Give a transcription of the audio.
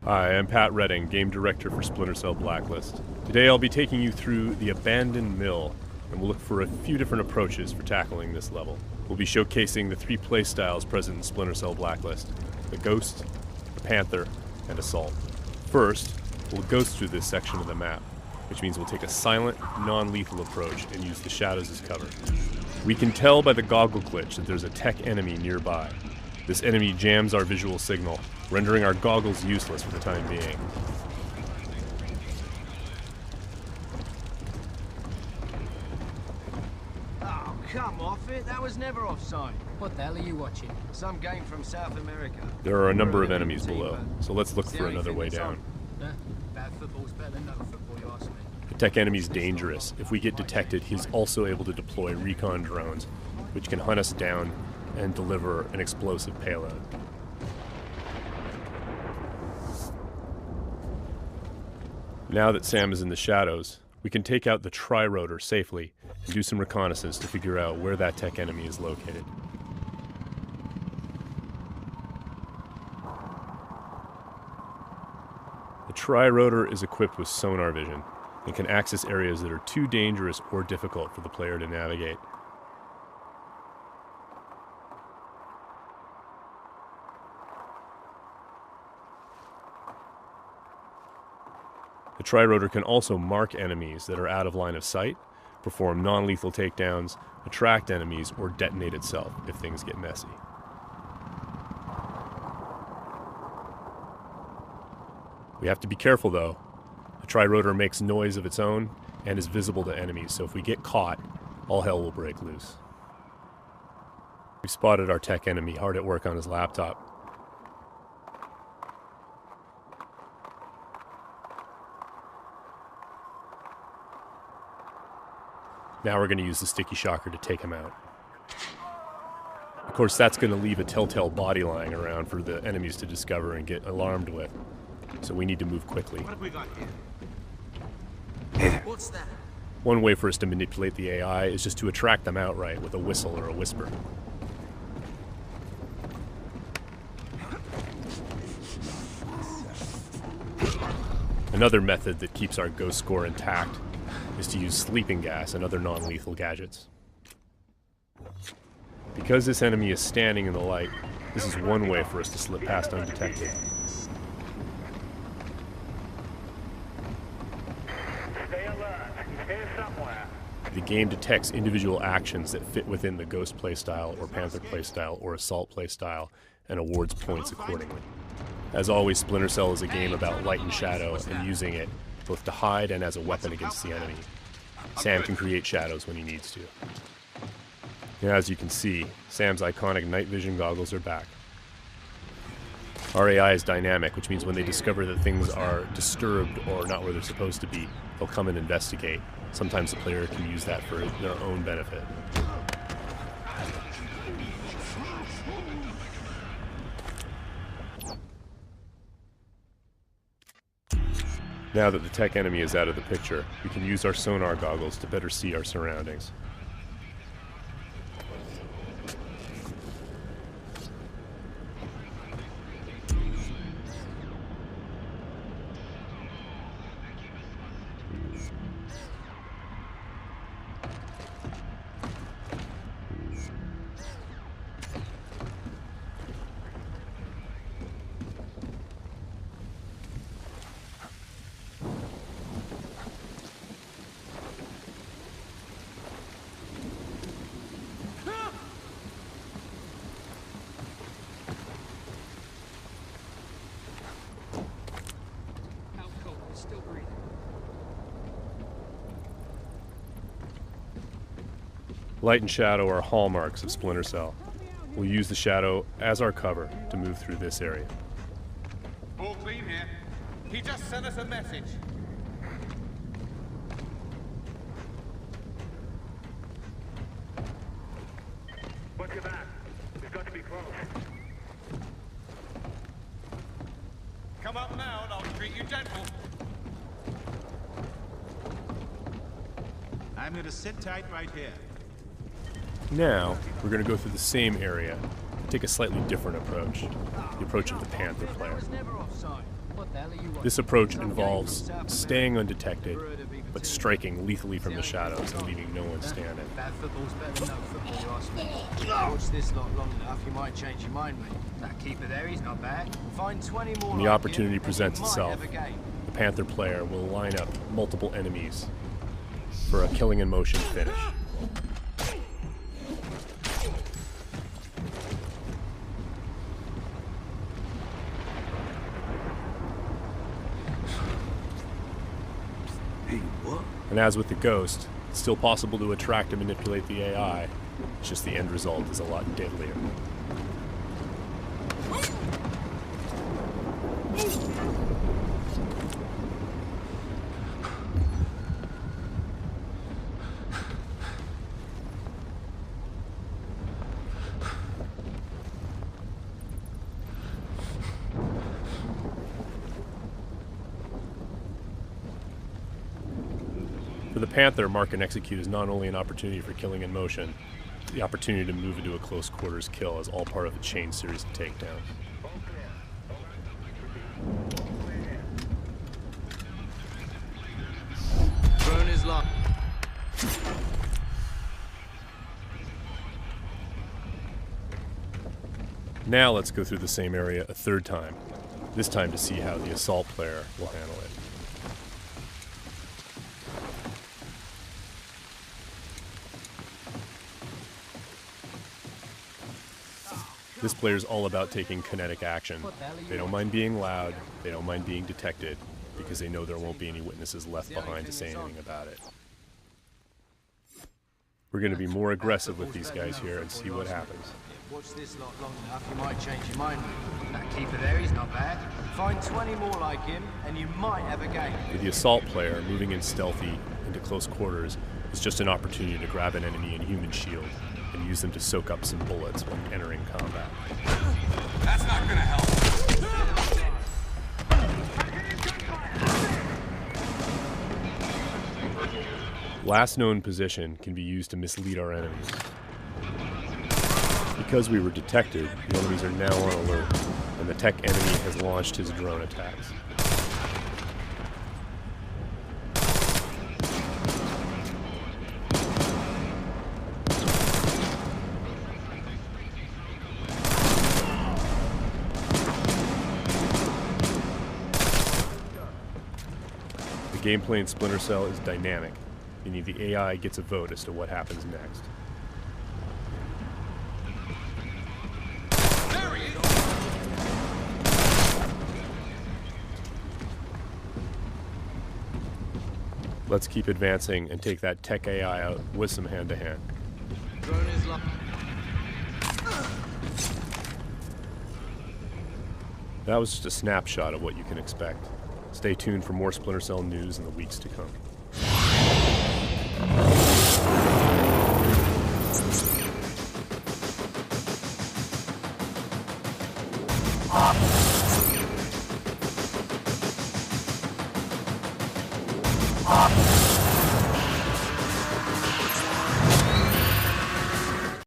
Hi, I'm Pat Redding, Game Director for Splinter Cell Blacklist. Today I'll be taking you through the abandoned mill, and we'll look for a few different approaches for tackling this level. We'll be showcasing the three playstyles present in Splinter Cell Blacklist: the Ghost, the Panther, and Assault. First, we'll ghost through this section of the map, which means we'll take a silent, non-lethal approach and use the shadows as cover. We can tell by the goggle glitch that there's a tech enemy nearby. This enemy jams our visual signal, rendering our goggles useless for the time being. Oh, come off it. That was never offside. What the hell are you watching? Some game from South America. There are a number of enemies below, so let's look for another way down. Bad football's better than no football, you ask me. The tech enemy's dangerous. If we get detected, he's also able to deploy recon drones, which can hunt us down and deliver an explosive payload. Now that Sam is in the shadows, we can take out the tri-rotor safely and do some reconnaissance to figure out where that tech enemy is located. The tri-rotor is equipped with sonar vision and can access areas that are too dangerous or difficult for the player to navigate. The tri-rotor can also mark enemies that are out of line of sight, perform non-lethal takedowns, attract enemies, or detonate itself if things get messy. We have to be careful though. The tri-rotor makes noise of its own and is visible to enemies, so if we get caught, all hell will break loose. We spotted our tech enemy hard at work on his laptop. Now we're going to use the sticky shocker to take him out. Of course, that's going to leave a telltale body lying around for the enemies to discover and get alarmed with. So we need to move quickly. What have we got here? What's that? One way for us to manipulate the AI is just to attract them outright with a whistle or a whisper. Another method that keeps our ghost score intact is to use sleeping gas and other non-lethal gadgets. Because this enemy is standing in the light, this is one way for us to slip past undetected. Stay alert. He's here somewhere. The game detects individual actions that fit within the Ghost playstyle or Panther playstyle or Assault playstyle and awards points accordingly. As always, Splinter Cell is a game about light and shadow and using it both to hide and as a weapon against the enemy. Sam can create shadows when he needs to. Now, as you can see, Sam's iconic night vision goggles are back. Our AI is dynamic, which means when they discover that things are disturbed or not where they're supposed to be, they'll come and investigate. Sometimes the player can use that for their own benefit. Now that the tech enemy is out of the picture, we can use our sonar goggles to better see our surroundings. Still breathing. Light and shadow are hallmarks of Splinter Cell. We'll use the shadow as our cover to move through this area. All clean here. He just sent us a message. What's your back? We've got to be close. Come up now and I'll treat you gentle. I'm gonna sit tight right here. Now, we're going to go through the same area, take a slightly different approach, the approach of the Panther player. That was never offside. What the hell are you watching? This approach involves staying undetected, but striking lethally from the shadows and leaving no one standing. Bad football's better than no football, you ask me. Watch this lot long enough, you might change your mind, mate. That keeper there, he's not bad. Find 20 more. When the like opportunity him, presents and you itself, might have a game. the Panther player will line up multiple enemies for a killing in motion finish. And as with the Ghost, it's still possible to attract and manipulate the AI. It's just the end result is a lot deadlier. For the Panther, mark and execute is not only an opportunity for killing in motion, the opportunity to move into a close quarters kill is all part of a chain series of takedowns. Drone is locked. Now let's go through the same area a third time, this time to see how the assault player will handle it. This player is all about taking kinetic action. They don't mind being loud, they don't mind being detected, because they know there won't be any witnesses left behind to say anything about it. We're going to be more aggressive with these guys here and see what happens. Watch this lot long enough, you might change your mind, mate. That keeper there, he's not bad. Find 20 more like him, and you might have a game. For the assault player, moving in stealthy into close quarters is just an opportunity to grab an enemy in human shield and use them to soak up some bullets when entering combat. That's not gonna help. Last known position can be used to mislead our enemies. Because we were detected, the enemies are now on alert, and the tech enemy has launched his drone attacks. The gameplay in Splinter Cell is dynamic, meaning the AI gets a vote as to what happens next. Let's keep advancing and take that tech AI out with some hand-to-hand. Drone is locked. That was just a snapshot of what you can expect. Stay tuned for more Splinter Cell news in the weeks to come.